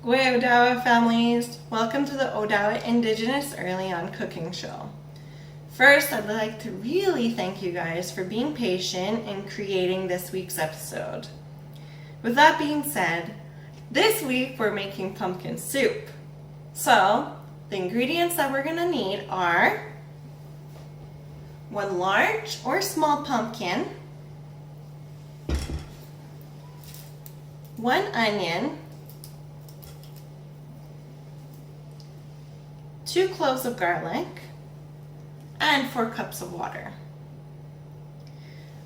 Gwe Odawa families, welcome to the Odawa Indigenous EarlyON Cooking Show. First, I'd like to really thank you guys for being patient in creating this week's episode. With that being said, this week we're making pumpkin soup. So, the ingredients that we're going to need are one large or small pumpkin, one onion, 2 cloves of garlic, and 4 cups of water.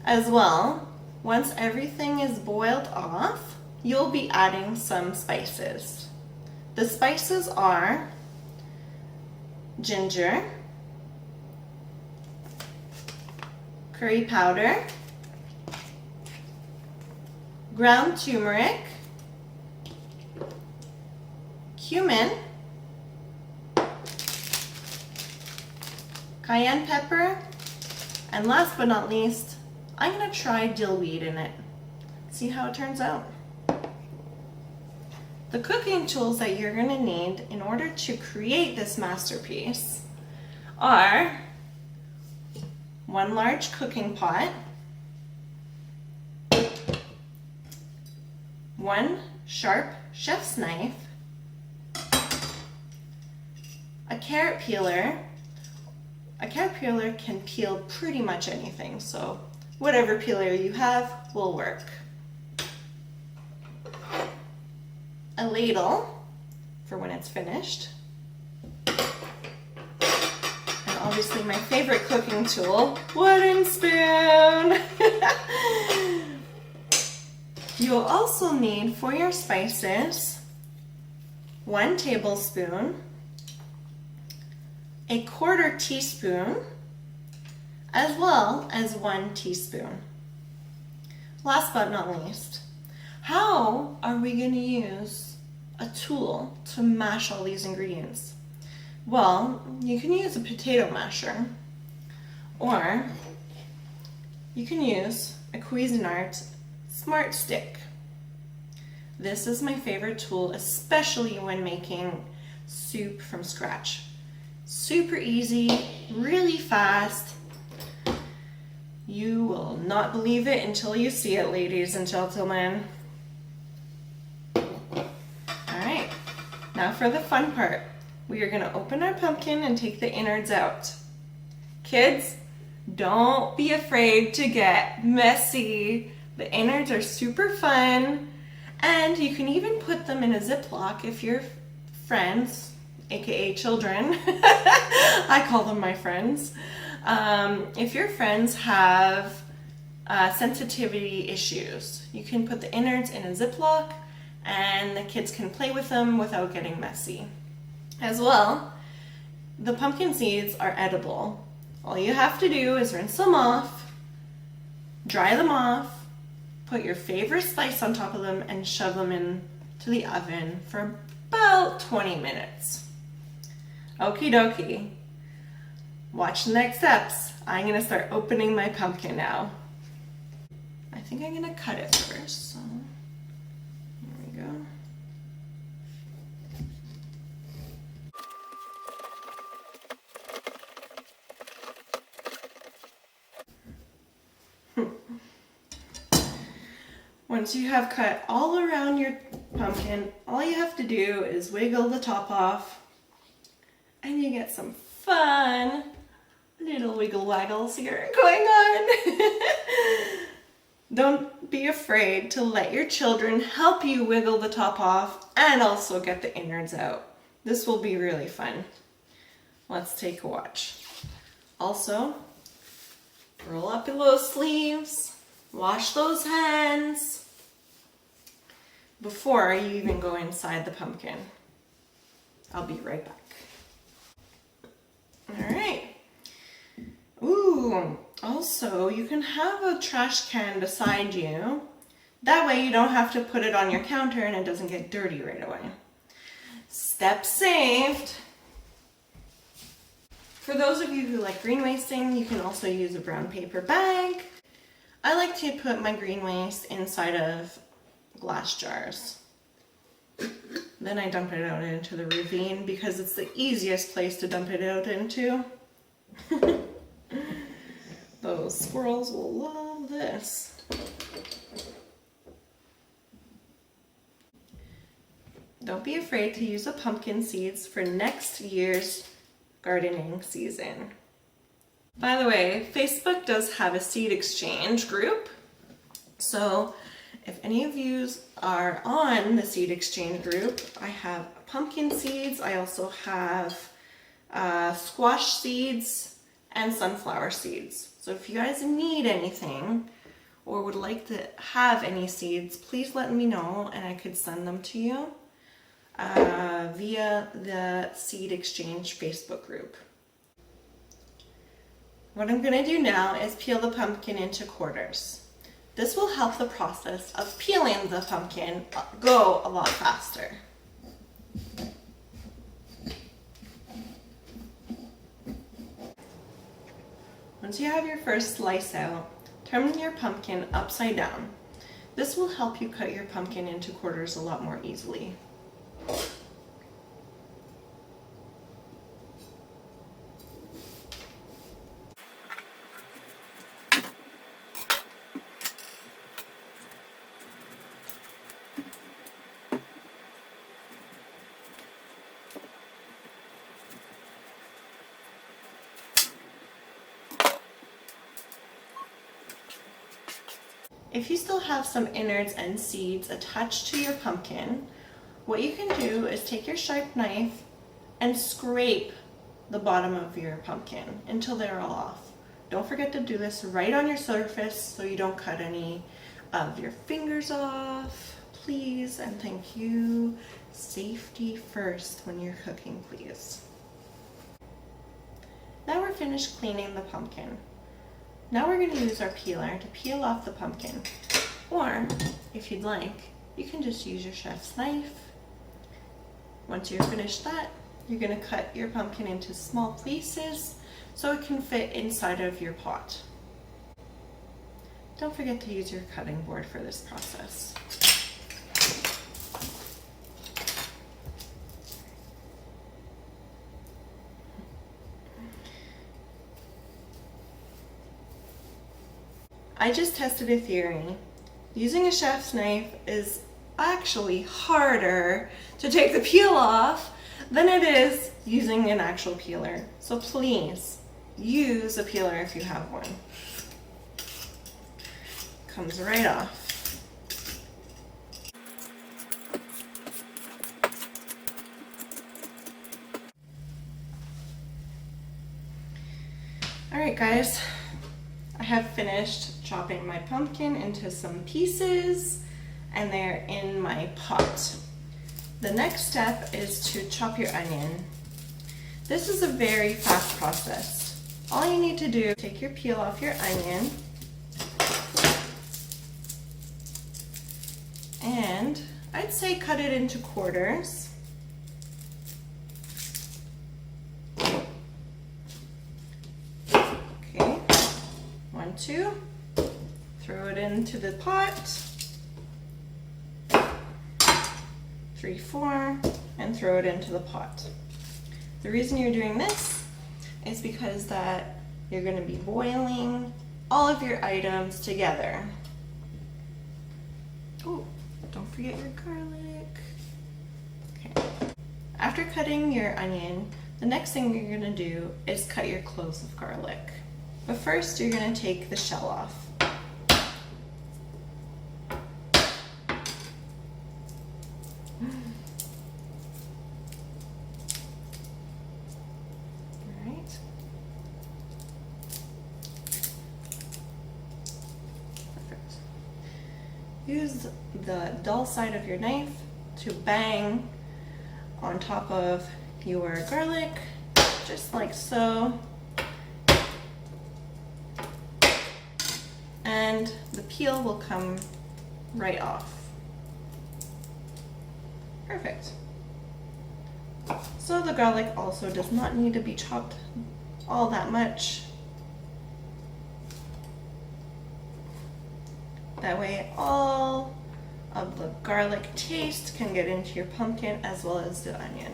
As well, once everything is boiled off, you'll be adding some spices. The spices are ginger, curry powder, ground turmeric, cumin, cayenne pepper, and last but not least, I'm going to try dill weed in it. See how it turns out. The cooking tools that you're going to need in order to create this masterpiece are one large cooking pot, one sharp chef's knife, a carrot peeler. A carrot peeler can peel pretty much anything, so whatever peeler you have will work. A ladle for when it's finished. And obviously my favorite cooking tool, wooden spoon. You'll also need for your spices 1 tablespoon, a 1/4 teaspoon, as well as 1 teaspoon. Last but not least, how are we going to use a tool to mash all these ingredients? Well, you can use a potato masher, or you can use a Cuisinart Smart Stick. This is my favorite tool, especially when making soup from scratch. Super easy, really fast. You will not believe it until you see it, ladies and gentlemen. Alright, now for the fun part. We are going to open our pumpkin and take the innards out. Kids, don't be afraid to get messy. The innards are super fun, and you can even put them in a Ziploc if your friends, aka children, I call them my friends. If your friends have sensitivity issues, you can put the innards in a Ziploc and the kids can play with them without getting messy. As well, the pumpkin seeds are edible. All you have to do is rinse them off, dry them off, put your favorite spice on top of them, and shove them into the oven for about 20 minutes. Okie dokie. Watch the next steps. I'm going to start opening my pumpkin now. I think I'm going to cut it first. So, here we go. Once you have cut all around your pumpkin, all you have to do is wiggle the top off, and you get some fun little wiggle waggles here going on. Don't be afraid to let your children help you wiggle the top off and also get the innards out. This will be really fun. Let's take a watch. Also, roll up those sleeves, wash those hands before you even go inside the pumpkin. I'll be right back. Alright. Ooh, also you can have a trash can beside you. That way you don't have to put it on your counter and it doesn't get dirty right away. Step saved. For those of you who like green wasting, you can also use a brown paper bag. I like to put my green waste inside of glass jars. Then I dump it out into the ravine because it's the easiest place to dump it out into. Those squirrels will love this. Don't be afraid to use the pumpkin seeds for next year's gardening season. By the way, Facebook does have a seed exchange group. So if any of you are on the seed exchange group, I have pumpkin seeds. I also have squash seeds and sunflower seeds. So if you guys need anything or would like to have any seeds, please let me know and I could send them to you via the Seed Exchange Facebook group. What I'm going to do now is peel the pumpkin into quarters. This will help the process of peeling the pumpkin go a lot faster. Once you have your first slice out, turn your pumpkin upside down. This will help you cut your pumpkin into quarters a lot more easily. If you still have some innards and seeds attached to your pumpkin, what you can do is take your sharp knife and scrape the bottom of your pumpkin until they're all off. Don't forget to do this right on your surface so you don't cut any of your fingers off, please, and thank you. Safety first when you're cooking, please. Now we're finished cleaning the pumpkin. Now we're going to use our peeler to peel off the pumpkin. Or, if you'd like, you can just use your chef's knife. Once you're finished that, you're going to cut your pumpkin into small pieces so it can fit inside of your pot. Don't forget to use your cutting board for this process. I just tested a theory. Using a chef's knife is actually harder to take the peel off than it is using an actual peeler. So please use a peeler if you have one. Comes right off. All right, guys. I have finished chopping my pumpkin into some pieces and they're in my pot. The next step is to chop your onion. This is a very fast process. All you need to do is take your peel off your onion and I'd say cut it into quarters. Okay. 1, 2, throw it into the pot, 3, 4, and throw it into the pot. The reason you're doing this is because that you're going to be boiling all of your items together. Oh, don't forget your garlic. Okay. After cutting your onion, the next thing you're going to do is cut your cloves of garlic. But first, you're going to take the shell off. Alright. Perfect. Use the dull side of your knife to bang on top of your garlic, just like so. And the peel will come right off. Perfect. So the garlic also does not need to be chopped all that much. That way all of the garlic taste can get into your pumpkin as well as the onion.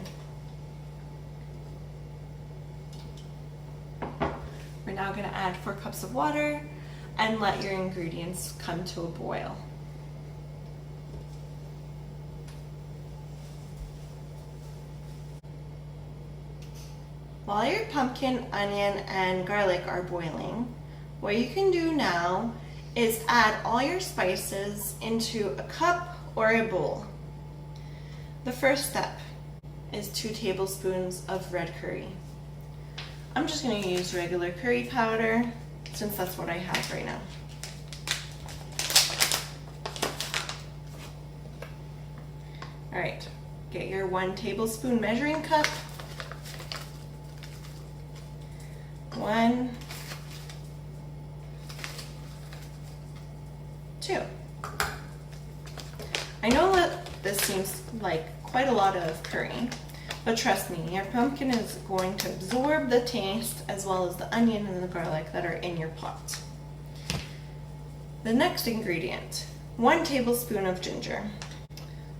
We're now going to add 4 cups of water and let your ingredients come to a boil. While your pumpkin, onion, and garlic are boiling, what you can do now is add all your spices into a cup or a bowl. The first step is 2 tablespoons of red curry. I'm just going to use regular curry powder since that's what I have right now. All right, get your 1 tablespoon measuring cup. 1, 2. I know that this seems like quite a lot of curry, but trust me, your pumpkin is going to absorb the taste as well as the onion and the garlic that are in your pot. The next ingredient, 1 tablespoon of ginger.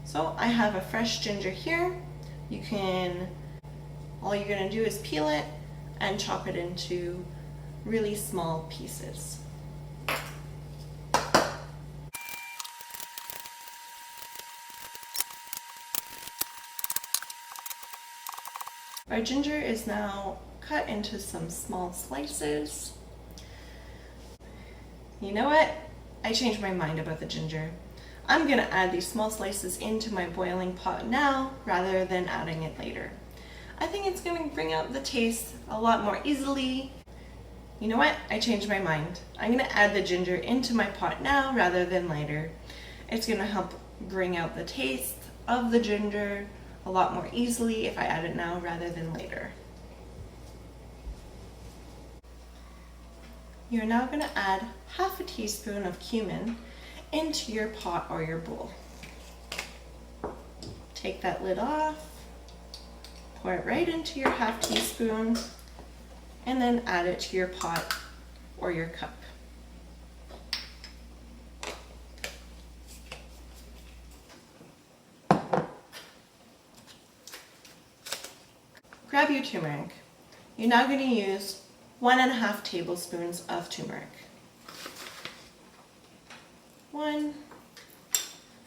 So I have a fresh ginger here. All you're gonna do is peel it and chop it into really small pieces. Our ginger is now cut into some small slices. You know what? I changed my mind about the ginger. I'm gonna add these small slices into my boiling pot now rather than adding it later. I think it's gonna bring out the taste a lot more easily. You know what? I changed my mind. I'm gonna add the ginger into my pot now rather than later. It's gonna help bring out the taste of the ginger a lot more easily if I add it now rather than later. You're now gonna add half a teaspoon of cumin into your pot or your bowl. Take that lid off, pour it right into your half teaspoon, and then add it to your pot or your cup. Grab your turmeric. You're now going to use 1.5 tablespoons of turmeric. 1,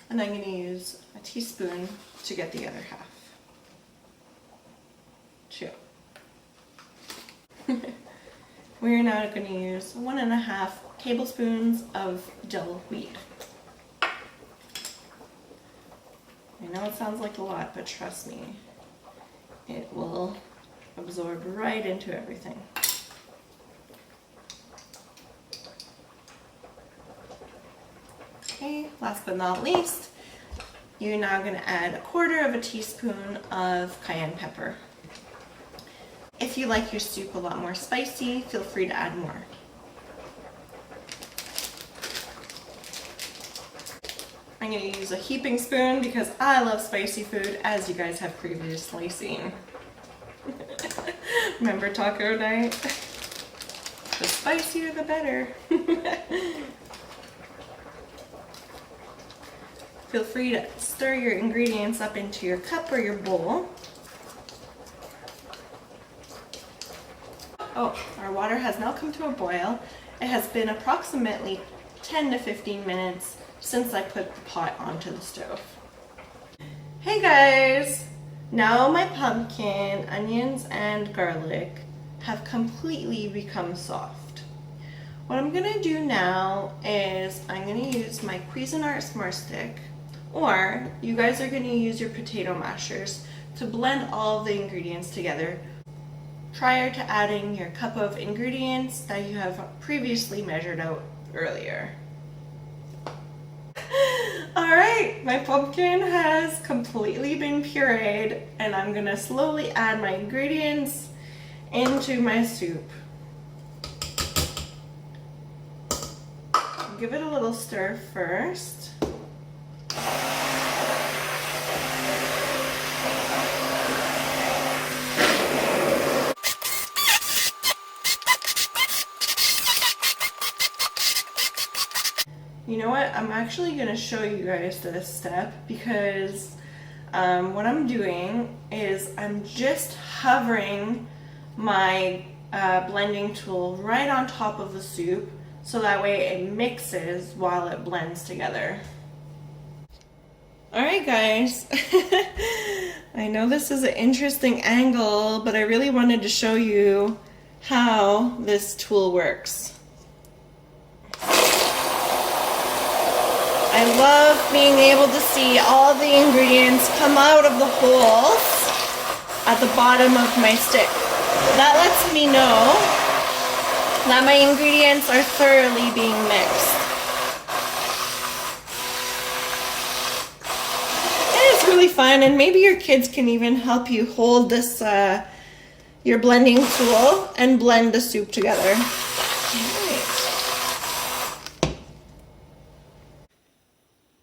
and I'm going to use a teaspoon to get the other half. 2. We're now going to use 1.5 tablespoons of dill weed. I know it sounds like a lot, but trust me, it will absorb right into everything. Okay, last but not least, you're now going to add 1/4 teaspoon of cayenne pepper. If you like your soup a lot more spicy, feel free to add more. I'm going to use a heaping spoon because I love spicy food, as you guys have previously seen. Remember taco night? The spicier the better. Feel free to stir your ingredients up into your cup or your bowl. Oh, our water has now come to a boil. It has been approximately 10 to 15 minutes since I put the pot onto the stove. Hey guys! Now my pumpkin, onions, and garlic have completely become soft. What I'm gonna do now is I'm gonna use my Cuisinart Smart Stick, or you guys are gonna use your potato mashers to blend all of the ingredients together prior to adding your cup of ingredients that you have previously measured out earlier. Alright, my pumpkin has completely been pureed, and I'm gonna slowly add my ingredients into my soup. Give it a little stir first. You know what? I'm actually going to show you guys this step because what I'm doing is I'm just hovering my blending tool right on top of the soup so that way it mixes while it blends together. Alright guys, I know this is an interesting angle, but I really wanted to show you how this tool works. I love being able to see all the ingredients come out of the holes at the bottom of my stick. That lets me know that my ingredients are thoroughly being mixed. And it's really fun, and maybe your kids can even help you hold this, your blending tool and blend the soup together.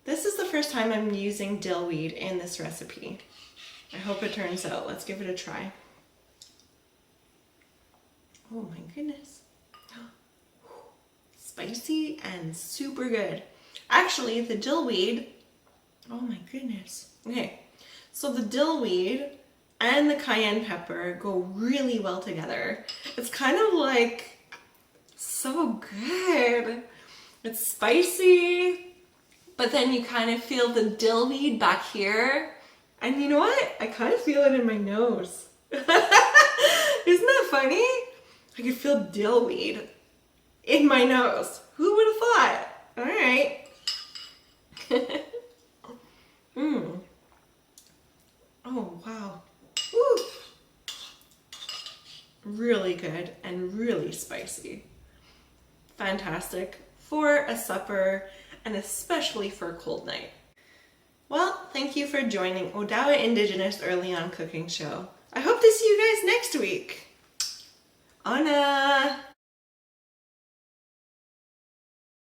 This is the first time I'm using dill weed in this recipe. I hope it turns out. Let's give it a try. Oh my goodness. Spicy and super good. Actually, the dill weed, oh my goodness. Okay, so the dill weed and the cayenne pepper go really well together. It's kind of like so good. It's spicy, but then you kind of feel the dill weed back here. And you know what? I kind of feel it in my nose. Isn't that funny? I could feel dill weed in my nose. Who would have thought? All right. Oh, wow. Woo. Really good and really spicy. Fantastic for a supper and especially for a cold night. Well, thank you for joining Odawa Indigenous EarlyON Cooking Show. I hope to see you guys next week. Anna!